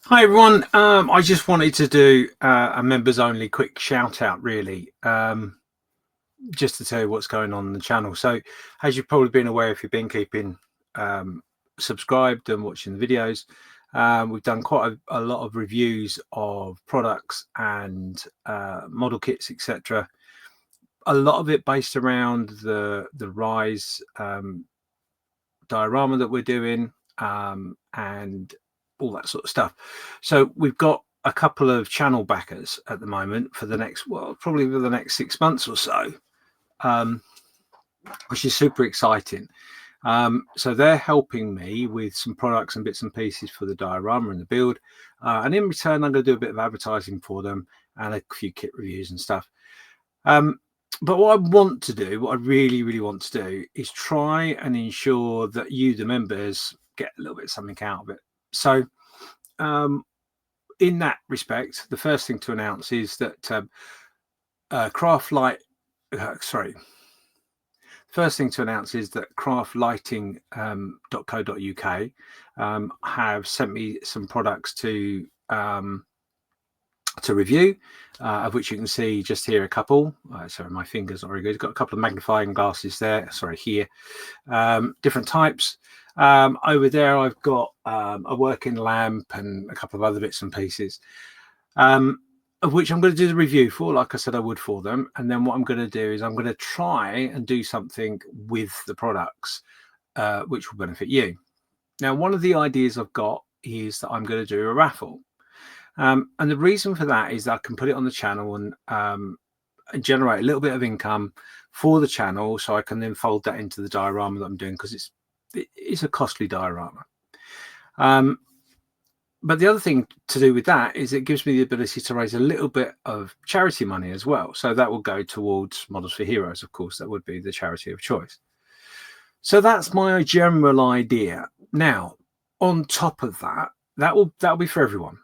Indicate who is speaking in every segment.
Speaker 1: Hi everyone. I just wanted to do a members only quick shout out, really, just to tell you what's going on the channel. So, as you've probably been aware, if you've been keeping subscribed and watching the videos, we've done quite a lot of reviews of products and model kits, etc. A lot of it based around the Rise diorama that we're doing, and all that sort of stuff. So we've got a couple of channel backers at the moment for the next, well, probably for the next 6 months or so, which is super exciting. So they're helping me with some products and bits and pieces for the diorama and the build, and in return I'm going to do a bit of advertising for them and a few kit reviews and stuff. But what I want to do, what I really want to do, is try and ensure that you, the members, get a little bit of something out of it. So in that respect, the first thing to announce is that craftlighting.co.uk have sent me some products to review, of which you can see just here a couple. Sorry, my finger's not very good. Got a couple of magnifying glasses there. Sorry, here. Different types. Over there, I've got a working lamp and a couple of other bits and pieces, of which I'm going to do the review for, like I said I would for them. And then what I'm going to do is I'm going to try and do something with the products, which will benefit you. Now, one of the ideas I've got is that I'm going to do a raffle. And the reason for that is that I can put it on the channel and generate a little bit of income for the channel, so I can then fold that into the diorama that I'm doing, because it's a costly diorama. But the other thing to do with that is it gives me the ability to raise a little bit of charity money as well. So that will go towards Models for Heroes, of course. That would be the charity of choice. So that's my general idea. Now, on top of that, that'll be for everyone.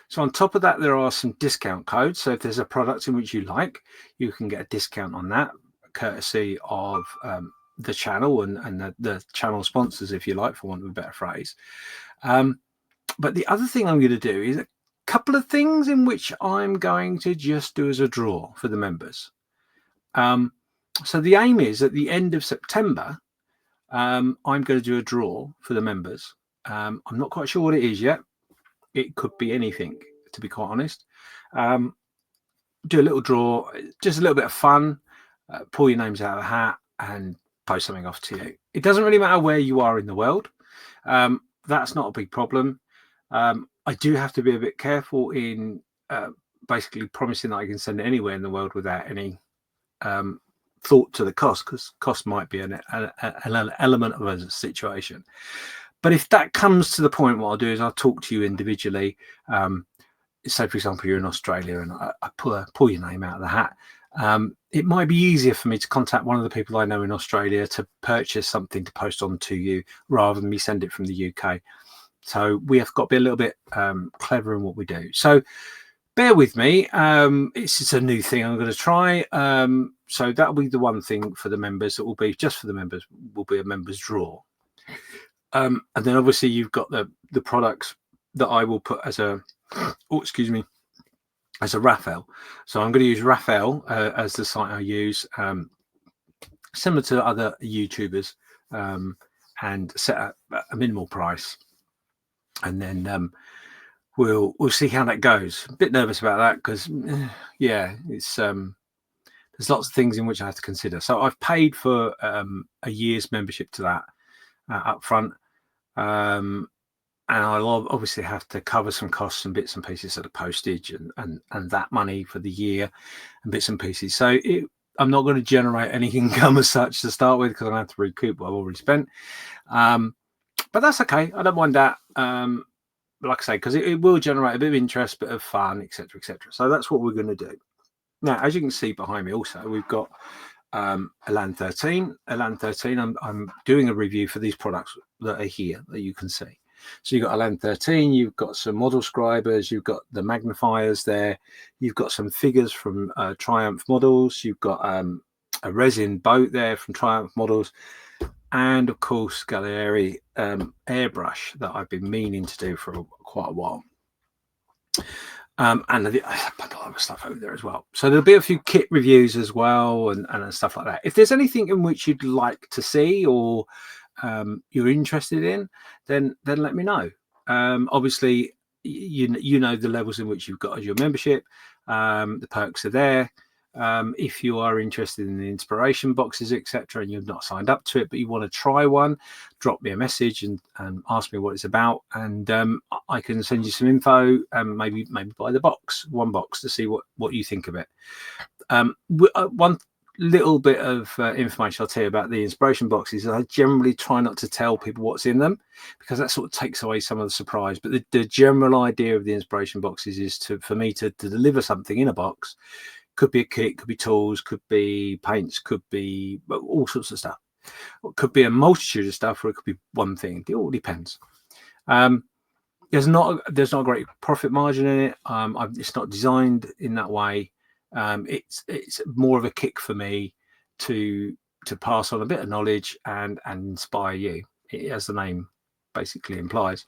Speaker 1: So on top of that, there are some discount codes. So if there's a product in which you like, you can get a discount on that, courtesy of the channel and the channel sponsors, if you like, for want of a better phrase. But the other thing I'm going to do is a couple of things in which I'm going to just do as a draw for the members. So the aim is at the end of September, I'm going to do a draw for the members. I'm not quite sure what it is yet. It could be anything, to be quite honest. Do a little draw, just a little bit of fun, pull your names out of the hat and post something off to you. It doesn't really matter where you are in the world. That's not a big problem. I do have to be a bit careful in basically promising that I can send it anywhere in the world without any thought to the cost, because cost might be an element of a situation. But if that comes to the point, what I'll do is I'll talk to you individually. Say, for example, you're in Australia and I pull your name out of the hat. It might be easier for me to contact one of the people I know in Australia to purchase something to post on to you, rather than me send it from the UK. So we have got to be a little bit clever in what we do. So bear with me. It's just a new thing I'm going to try. So that'll be the one thing for the members. That will be just for the members. Will be a members draw. And then obviously you've got the products that I will put as a, as a Raphael. So I'm going to use Raphael as the site I use, similar to other YouTubers, and set up a minimal price. And then we'll see how that goes. A bit nervous about that because, yeah, it's there's lots of things in which I have to consider. So I've paid for a year's membership to that up front. And I'll obviously have to cover some costs and bits and pieces of the postage and that money for the year and bits and pieces. So I'm not going to generate any income as such to start with, because I'm going to have to recoup what I've already spent. But that's okay. I don't mind that. Like I say, because it will generate a bit of interest, a bit of fun, etc., etc. So that's what we're going to do. Now, as you can see behind me, also we've got Elan 13. Elan 13. I'm doing a review for these products that are here that you can see. So you've got Elan 13. You've got some model scribers. You've got the magnifiers there. You've got some figures from Triumph Models. You've got a resin boat there from Triumph Models. and of course Gallery airbrush that I've been meaning to do for quite a while. And a bundle of other stuff over there as well. So there'll be a few kit reviews as well, and stuff like that. If there's anything in which you'd like to see or you're interested in, then let me know. Obviously, you know the levels in which you've got as your membership. The perks are there. If you are interested in the inspiration boxes, etc., and you've not signed up to it, but you want to try one, drop me a message and ask me what it's about, and I can send you some info and maybe buy the one box to see what you think of it. One little bit of information I'll tell you about the inspiration boxes. I generally try not to tell people what's in them because that sort of takes away some of the surprise. But the general idea of the inspiration boxes is for me to deliver something in a box. Could be a kit, could be tools, could be paints, could be all sorts of stuff. It could be a multitude of stuff, or it could be one thing. It all depends. There's not a great profit margin in it. It's not designed in that way. It's more of a kick for me to pass on a bit of knowledge and inspire you, as the name basically implies.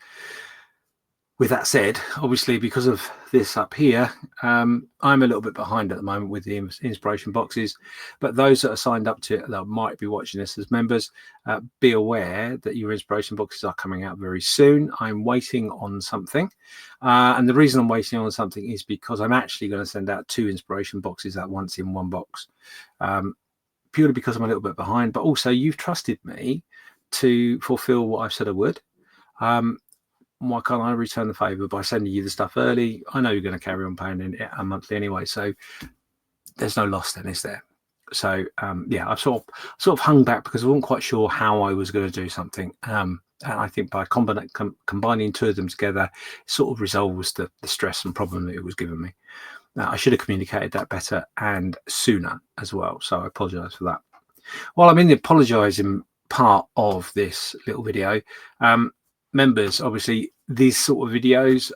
Speaker 1: With that said, obviously, because of this up here, I'm a little bit behind at the moment with the inspiration boxes. But those that are signed up to it that might be watching this as members, be aware that your inspiration boxes are coming out very soon. I'm waiting on something. And the reason I'm waiting on something is because I'm actually going to send out 2 inspiration boxes at once in one box. Purely because I'm a little bit behind, but also you've trusted me to fulfill what I've said I would. Why can't I return the favour by sending you the stuff early? I know you're going to carry on paying it a monthly anyway, so there's no loss then, is there? So yeah, I've sort of hung back because I wasn't quite sure how I was going to do something, and I think by combining 2 of them together, it sort of resolves the stress and problem that it was giving me. I should have communicated that better and sooner as well, so I apologise for that. While I'm in the apologising part of this little video, members, obviously these sort of videos,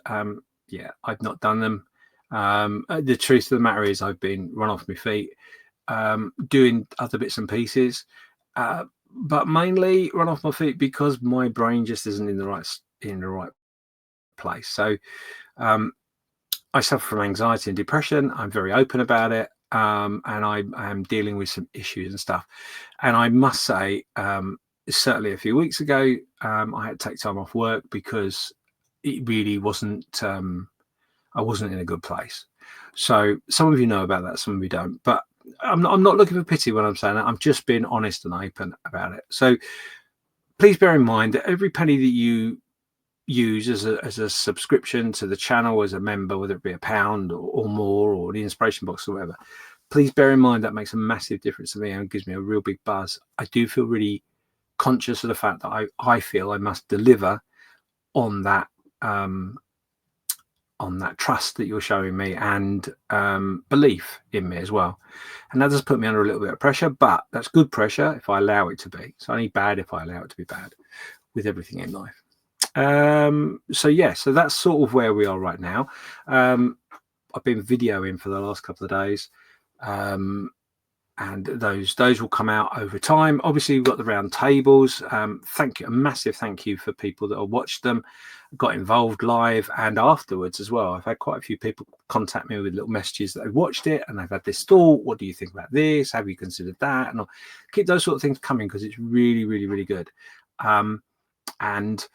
Speaker 1: yeah, I've not done them. The truth of the matter is I've been run off my feet doing other bits and pieces, but mainly run off my feet because my brain just isn't in the right place. So I suffer from anxiety and depression. I'm very open about it, and I am dealing with some issues and stuff. And I must say, certainly a few weeks ago, I had to take time off work because it really wasn't, I wasn't in a good place. So some of you know about that, some of you don't, but I'm not looking for pity when I'm saying that. I'm just being honest and open about it. So please bear in mind that every penny that you use as a subscription to the channel as a member, whether it be £1 or more, or the inspiration box or whatever, please bear in mind that makes a massive difference to me and gives me a real big buzz. I do feel really conscious of the fact that I feel I must deliver on that trust that you're showing me and belief in me as well. And that does put me under a little bit of pressure, but that's good pressure if I allow it to be. It's only bad if I allow it to be bad with everything in life. So yeah, so that's sort of where we are right now. I've been videoing for the last couple of days, and those will come out over time. Obviously, we've got the round tables. Thank you, a massive thank you for people that have watched them, got involved live and afterwards as well. I've had quite a few people contact me with little messages that they've watched it and they've had this thought. What do you think about this? Have you considered that? And I'll keep those sort of things coming because it's really, really, really good, and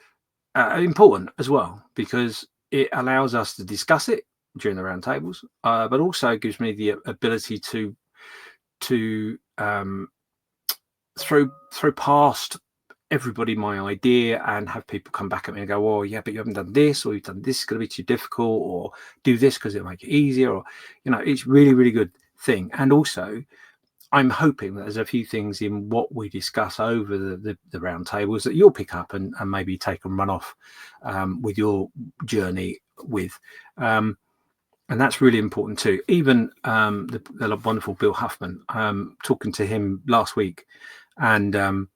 Speaker 1: important as well because it allows us to discuss it during the round tables, but also gives me the ability to throw past everybody my idea and have people come back at me and go, oh yeah, but you haven't done this, or you've done this, it's going to be too difficult, or do this because it'll make it easier, or it's really, really good thing. And also I'm hoping that there's a few things in what we discuss over the round tables that you'll pick up and maybe take and run off with your journey with. And that's really important too. Even the wonderful Bill Huffman, talking to him last week, and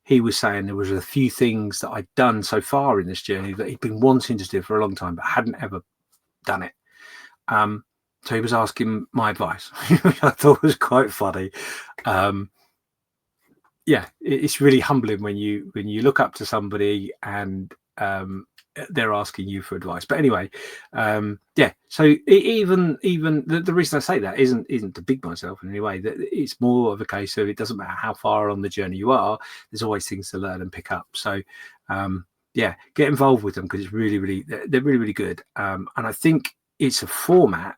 Speaker 1: he was saying there was a few things that I'd done so far in this journey that he'd been wanting to do for a long time, but hadn't ever done it. So he was asking my advice, which I thought was quite funny. yeah, it's really humbling when you look up to somebody and they're asking you for advice. But anyway, yeah. So even the reason I say that isn't to big myself in any way. That it's more of a case of it doesn't matter how far on the journey you are. There's always things to learn and pick up. So yeah, get involved with them because it's really they're really good. And I think it's a format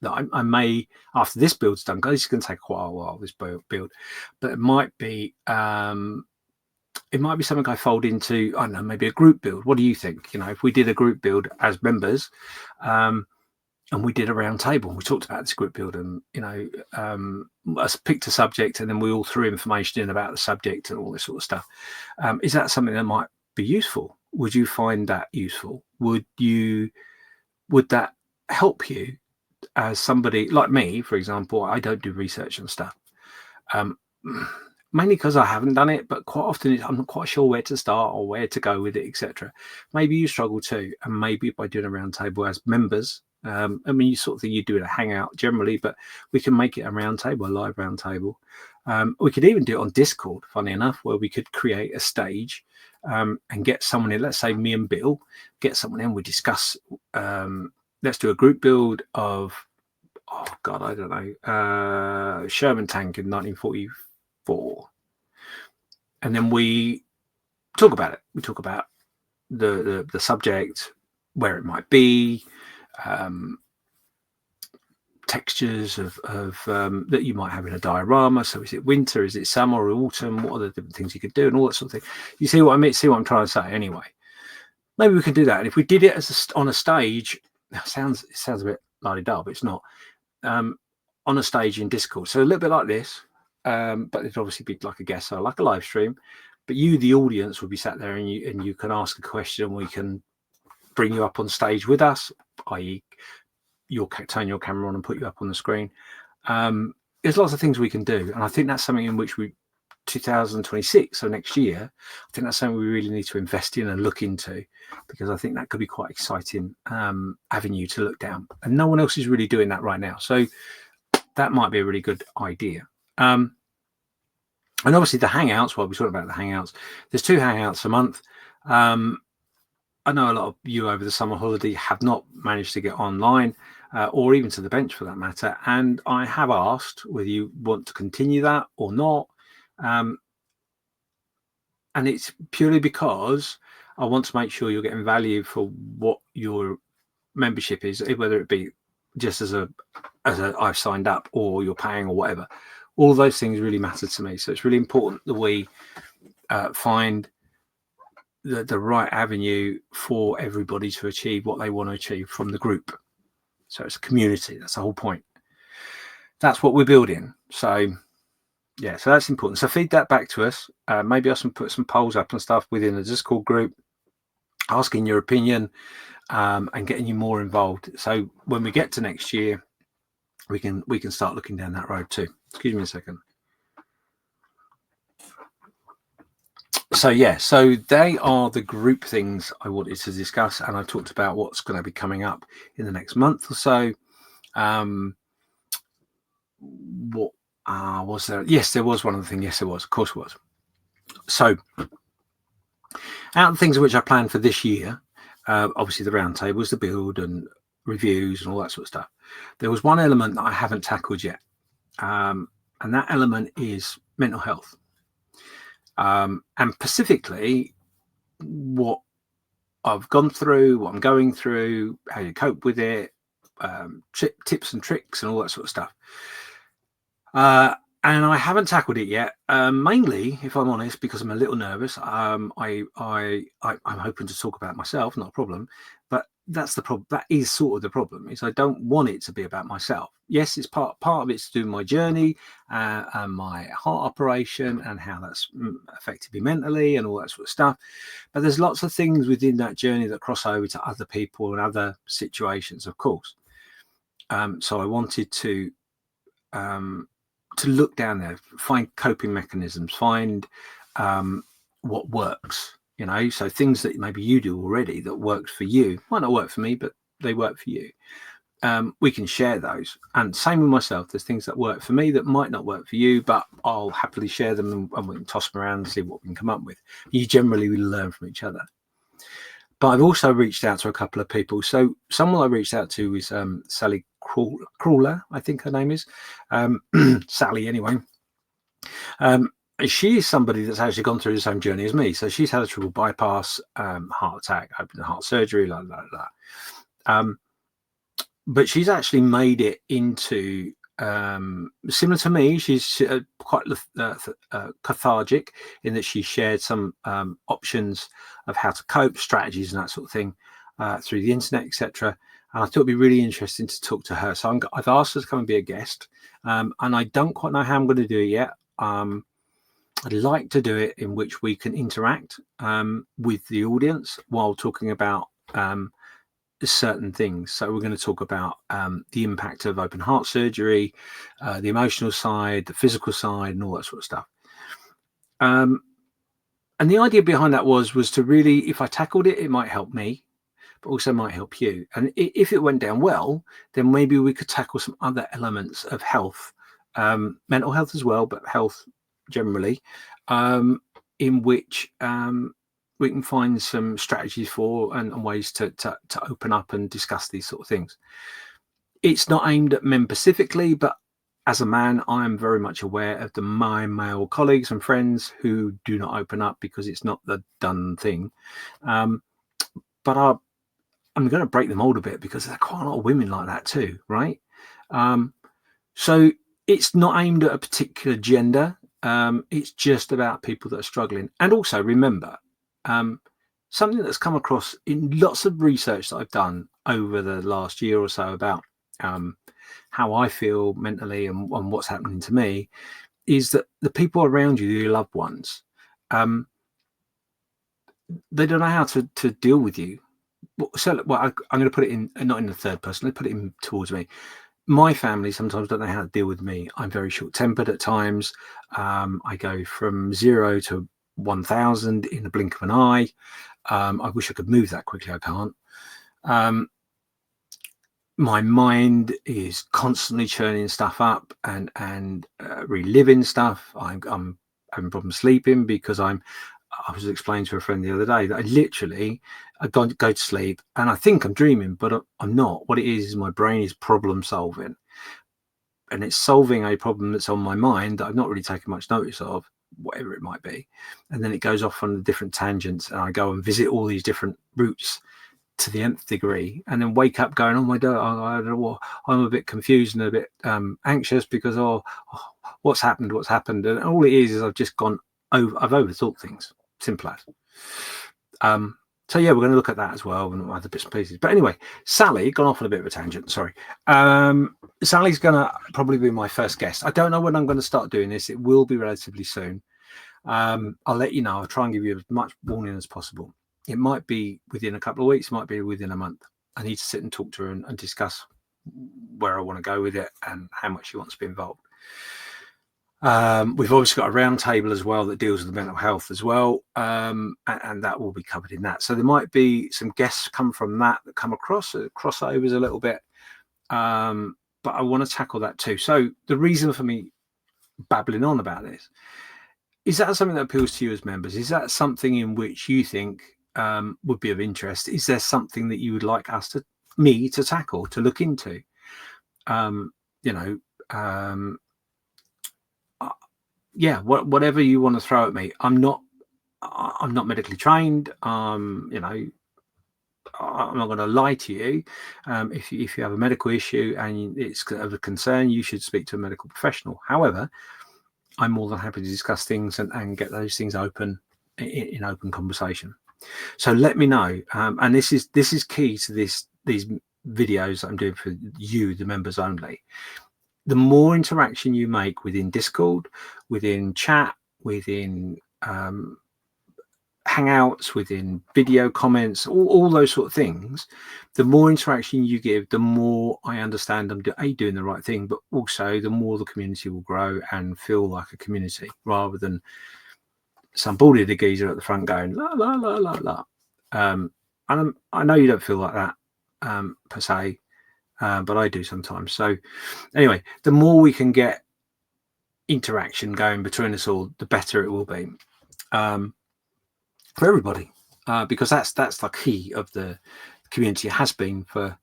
Speaker 1: that I may, after this build's done, because it's going to take quite a while, this build, but it might be something I fold into, I don't know, maybe a group build. What do you think? You know, if we did a group build as members, and we did a round table, and we talked about this group build, and you know, us picked a subject, and then we all threw information in about the subject and all this sort of stuff. Is that something that might be useful? Would you find that useful? Would that help you? As somebody like me, for example, I don't do research and stuff, mainly because I haven't done it, but quite often I'm not quite sure where to start or where to go with it, etc. Maybe you struggle too, and maybe by doing a round table as members, I mean, you sort of think you do it a hangout generally, but we can make it a round table, a live round table. We could even do it on Discord, funny enough, where we could create a stage and get someone in, let's say me and Bill, get someone in, we discuss, let's do a group build of, oh God, I don't know, Sherman tank in 1944. And then we talk about it. We talk about the subject, where it might be, textures of that you might have in a diorama. So is it winter? Is it summer or autumn? What are the different things you could do and all that sort of thing? You see what I mean? See what I'm trying to say? Anyway, maybe we can do that. And if we did it as on a stage, it sounds a bit la-di-da, but it's not. On a stage in Discord, so a little bit like this, but it'd obviously be like a guest, so like a live stream. But you, the audience, would be sat there, and you can ask a question, and we can bring you up on stage with us, i.e., you'll turn your camera on and put you up on the screen. There's lots of things we can do, and I think that's something in which 2026, so next year, I think that's something we really need to invest in and look into, because I think that could be quite exciting avenue to look down, and no one else is really doing that right now. So that might be a really good idea. And obviously the Hangouts, while we're talking about the Hangouts, there's 2 Hangouts a month. I know a lot of you over the summer holiday have not managed to get online or even to the bench for that matter. And I have asked whether you want to continue that or not. And it's purely because I want to make sure you're getting value for what your membership is, whether it be just as a I've signed up or you're paying or whatever. All of those things really matter to me. So it's really important that we find the right avenue for everybody to achieve what they want to achieve from the group. So it's a community. That's the whole point. That's what we're building. So yeah, so that's important. So feed that back to us. Maybe I can put some polls up and stuff within the Discord group, asking your opinion and getting you more involved. So when we get to next year, we can start looking down that road too. Excuse me a second. So yeah, so they are the group things I wanted to discuss, and I talked about what's going to be coming up in the next month or so. What was there? Yes, there was one other thing. Yes, there was. Of course, it was. So out of things which I planned for this year, obviously the round tables, the build and reviews and all that sort of stuff. There was one element that I haven't tackled yet, and that element is mental health. And specifically what I've gone through, what I'm going through, how you cope with it, tips and tricks and all that sort of stuff. And I haven't tackled it yet, mainly, if I'm honest, because I'm a little nervous. I'm hoping to talk about myself, not a problem, but that's the problem. That is sort of the problem, is I don't want it to be about myself. Yes, it's part of it's to do my journey and my heart operation and how that's affected me mentally and all that sort of stuff. But there's lots of things within that journey that cross over to other people and other situations, of course. So I wanted to look down there, find coping mechanisms, find what works, you know, so things that maybe you do already that works for you might not work for me, but they work for you. we can share those. And same with myself. There's things that work for me that might not work for you, but I'll happily share them, and we can toss them around and see what we can come up with. You generally will learn from each other. But I've also reached out to a couple of people. So someone I reached out to is Sally Crawler, I think her name is. Sally, anyway. She is somebody that's actually gone through the same journey as me. So she's had a triple bypass, heart attack, open heart surgery, like that. But she's actually made it into, similar to me, she's quite cathartic in that she shared some options of how to cope, strategies and that sort of thing through the internet, etc. And I thought it'd be really interesting to talk to her. So I've asked her to come and be a guest, and I don't quite know how I'm going to do it yet. I'd like to do it in which we can interact with the audience while talking about certain things. So we're going to talk about the impact of open heart surgery, the emotional side, the physical side, and all that sort of stuff. And the idea behind that was to really, if I tackled it, it might help me, but also might help you. And if it went down well, then maybe we could tackle some other elements of health, mental health as well, but health generally, in which we can find some strategies for and ways to open up and discuss these sort of things. It's not aimed at men specifically, but as a man, I am very much aware of my male colleagues and friends who do not open up because it's not the done thing. But I'm going to break the mold a bit because there's quite a lot of women like that too, right? So it's not aimed at a particular gender. It's just about people that are struggling. And also remember, something that's come across in lots of research that I've done over the last year or so about how I feel mentally and what's happening to me is that the people around you, your loved ones, they don't know how to deal with you. So, well, I'm going to put it in, not in the third person, let's put it in towards me. My family sometimes don't know how to deal with me. I'm very short-tempered at times. I go from 0 to 1,000 in the blink of an eye. I wish I could move that quickly. I can't. My mind is constantly churning stuff up and reliving stuff. I'm having problems sleeping because I was explaining to a friend the other day that I go to sleep and I think I'm dreaming, but I'm not. What it is my brain is problem solving, and it's solving a problem that's on my mind that I've not really taken much notice of, whatever it might be. And then it goes off on the different tangents, and I go and visit all these different routes to the nth degree, and then wake up going, oh my God, I'm a bit confused and a bit anxious because what's happened, and all it is I've just gone over, I've overthought things. Simple as. So yeah, we're going to look at that as well and other bits and pieces. But anyway, Sally, gone off on a bit of a tangent, sorry. Sally's going to probably be my first guest. I don't know when I'm going to start doing this. It will be relatively soon. I'll let you know. I'll try and give you as much warning as possible. It might be within a couple of weeks, it might be within a month. I need to sit and talk to her and discuss where I want to go with it and how much she wants to be involved. We've obviously got a round table as well that deals with mental health as well, and that will be covered in that. So there might be some guests come from that come across, crossovers a little bit, but I want to tackle that too. So the reason for me babbling on about this, is that something that appeals to you as members? Is that something in which you think would be of interest? Is there something that you would like me to tackle, to look into? Yeah, whatever you want to throw at me. I'm not medically trained. I'm not going to lie to you. If you have a medical issue and it's of a concern, you should speak to a medical professional. However, I'm more than happy to discuss things and get those things open in open conversation. So let me know. And this is key to these videos that I'm doing for you, the members only. The more interaction you make within Discord, within chat, within Hangouts, within video comments, all those sort of things, the more interaction you give, the more I understand I'm doing the right thing, but also the more the community will grow and feel like a community rather than some baldy the geezer at the front going la la la la la. And I know you don't feel like that per se. but I do sometimes. So anyway, the more we can get interaction going between us all, the better it will be for everybody, because that's the key of the community. It has been for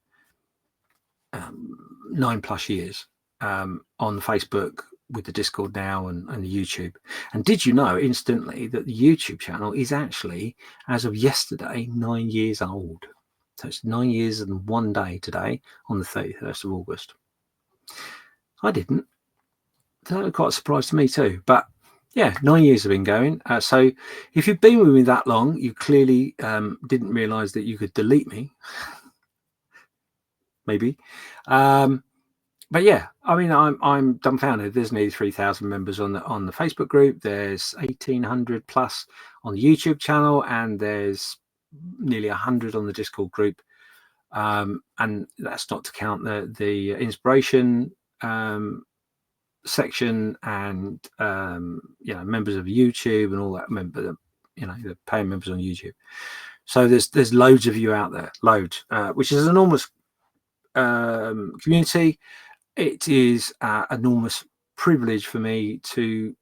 Speaker 1: 9+ years on Facebook, with the Discord now, and the YouTube. And did you know instantly that the YouTube channel is actually, as of yesterday, 9 years old? So it's 9 years and 1 day today, on the 31st of August. I didn't. That was quite a surprise to me too. But yeah, 9 years have been going. So if you've been with me that long, you clearly didn't realise that you could delete me. Maybe. But yeah, I mean, I'm dumbfounded. There's nearly 3,000 members on the Facebook group. There's 1,800 plus on the YouTube channel, and there's nearly 100 on the Discord group. And that's not to count the inspiration section, and members of YouTube and all that. The paying members on YouTube. So there's loads of you out there, loads, which is an enormous community. It is an enormous privilege for me to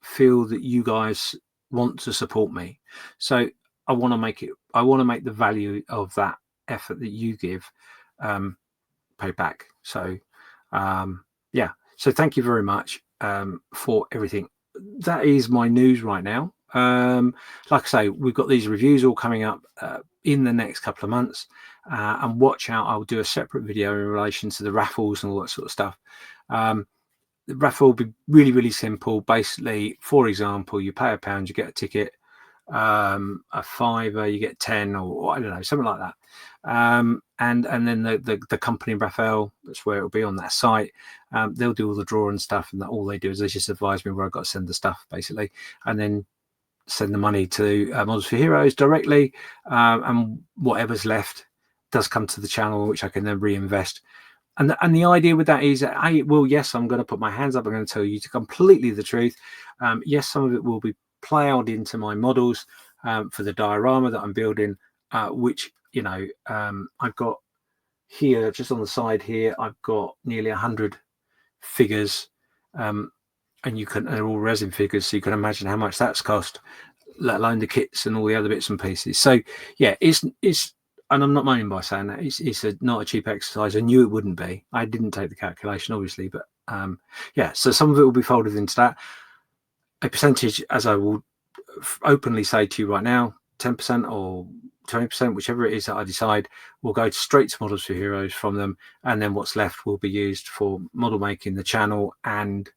Speaker 1: feel that you guys want to support me. So I want to make the value of that effort that you give pay back. So yeah, so thank you very much for everything. That is my news right now. Like I say, we've got these reviews all coming up in the next couple of months, and watch out, I'll do a separate video in relation to the raffles and all that sort of stuff. The raffle will be really, really simple. Basically, for example, you pay £1, you get a ticket. A £5, you get 10, or I don't know, something like that. And then the company Raphael, that's where it'll be on that site. They'll do all the draw and stuff, and all they do is they just advise me where I've got to send the stuff, basically, and then send the money to Models for Heroes directly, and whatever's left does come to the channel, which I can then reinvest. And the idea with that is, yes, I'm going to put my hands up. I'm going to tell you completely the truth. Yes, some of it will be plowed into my models for the diorama that I'm building, which I've got here, just on the side here, I've got nearly 100 figures, and they're all resin figures, so you can imagine how much that's cost, let alone the kits and all the other bits and pieces. So yeah, it's and I'm not moaning by saying that, it's not a cheap exercise. I knew it wouldn't be. I didn't take the calculation, obviously, but yeah, so some of it will be folded into that. A percentage, as I will openly say to you right now, 10% or 20%, whichever it is that I decide, will go straight to Models for Heroes from them, and then what's left will be used for model making, the channel, and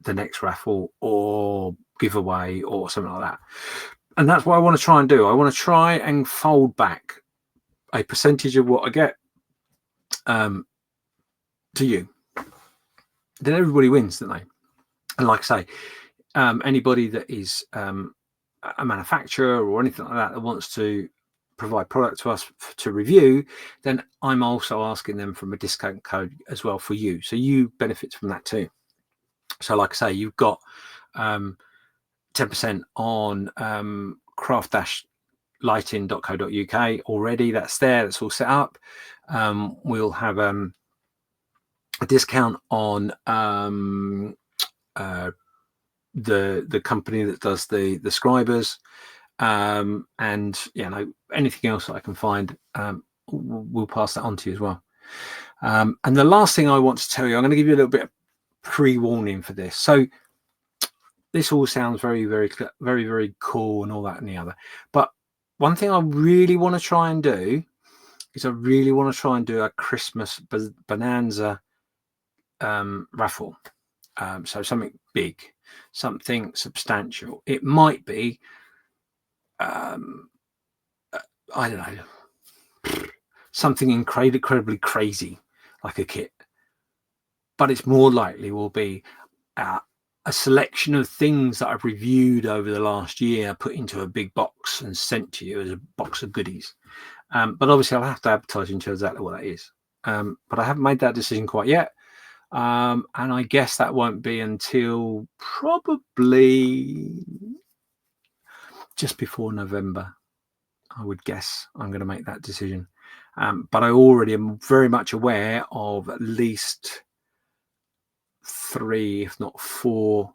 Speaker 1: the next raffle or giveaway or something like that. And that's what I want to try and do. I want to try and fold back a percentage of what I get to you. Then everybody wins, don't they? And like I say, anybody that is a manufacturer or anything like that wants to provide product to us to review, then I'm also asking them from a discount code as well for you, so you benefit from that too. So like I say, you've got 10% on craft-lighting.co.uk already. That's there, that's all set up. We'll have a discount on the company that does the scribers, and anything else that I can find, we'll pass that on to you as well. And the last thing I want to tell you, I'm going to give you a little bit of pre-warning for this. So this all sounds very, very, very, very cool and all that and the other, but one thing I really want to try and do is a Christmas bonanza raffle. So something big, something substantial. It might be I don't know, something incredibly crazy like a kit, but it's more likely will be a selection of things that I've reviewed over the last year, put into a big box and sent to you as a box of goodies. But obviously I'll have to advertise into exactly what that is, but I haven't made that decision quite yet. And I guess that won't be until probably just before November. I would guess I'm going to make that decision. But I already am very much aware of at least 3, if not 4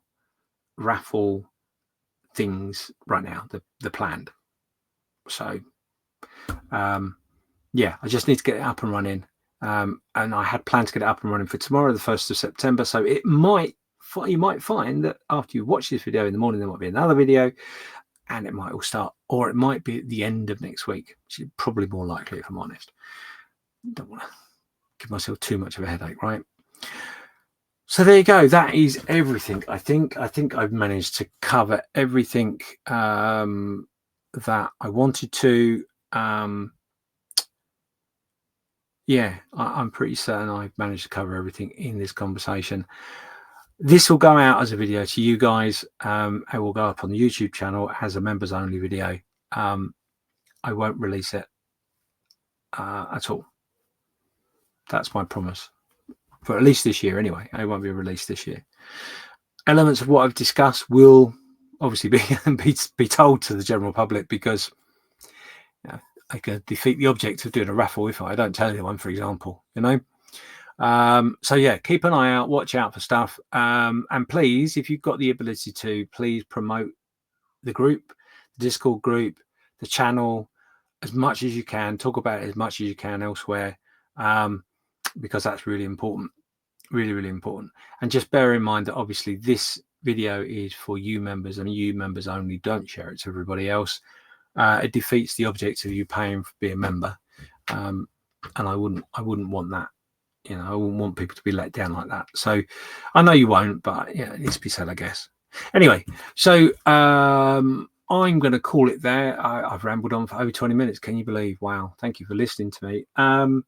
Speaker 1: raffle things right now, the planned. So yeah, I just need to get it up and running. And I had planned to get it up and running for tomorrow, the 1st of September. So you might find that after you watch this video in the morning, there might be another video, and it might all start, or it might be at the end of next week, which is probably more likely, if I'm honest. Don't want to give myself too much of a headache, right? So there you go. That is everything. I think I've managed to cover everything that I wanted to. Yeah, I'm pretty certain I've managed to cover everything in this conversation. This will go out as a video to you guys. It will go up on the YouTube channel as a members only video. I won't release it at all. That's my promise. For at least this year anyway. It won't be released this year. Elements of what I've discussed will obviously be told to the general public, because I could defeat the object of doing a raffle if I don't tell anyone, for example, you know. So yeah, keep an eye out, watch out for stuff, and please, if you've got the ability to, please promote the group, the Discord group, the channel as much as you can. Talk about it as much as you can elsewhere, because that's really important, really important. And just bear in mind that obviously this video is for you members and you members only. Don't share it to everybody else. It defeats the object of you paying for being a member, and I wouldn't want that. You know, I wouldn't want people to be let down like that. So I know you won't, but yeah, it needs to be said, I guess. Anyway, so I'm going to call it there. I've rambled on for over 20 minutes. Can you believe? Wow. Thank you for listening to me. I'm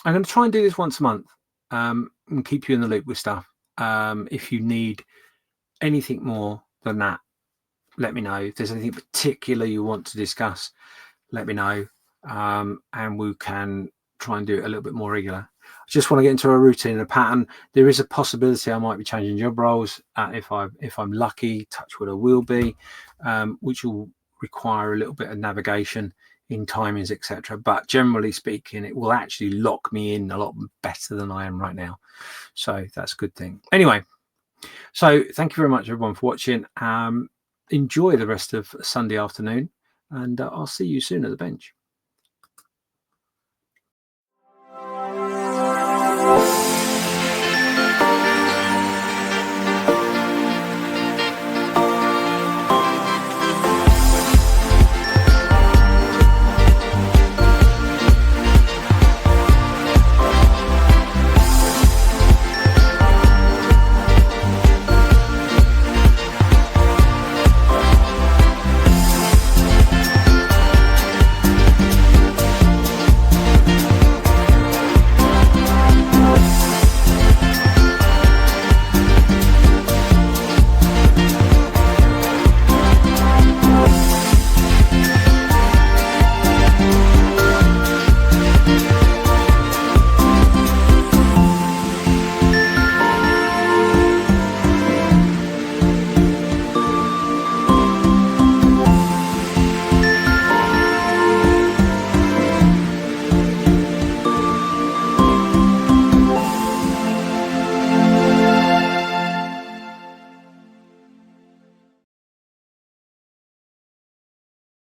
Speaker 1: going to try and do this once a month, and keep you in the loop with stuff. If you need anything more than that, let me know. If there's anything particular you want to discuss, let me know, and we can try and do it a little bit more regular. I just want to get into a routine and a pattern. There is a possibility I might be changing job roles if I'm lucky. Touch wood, I will be, which will require a little bit of navigation in timings, etc. But generally speaking, it will actually lock me in a lot better than I am right now. So that's a good thing. Anyway, so thank you very much, everyone, for watching. Enjoy the rest of Sunday afternoon, and I'll see you soon at the bench.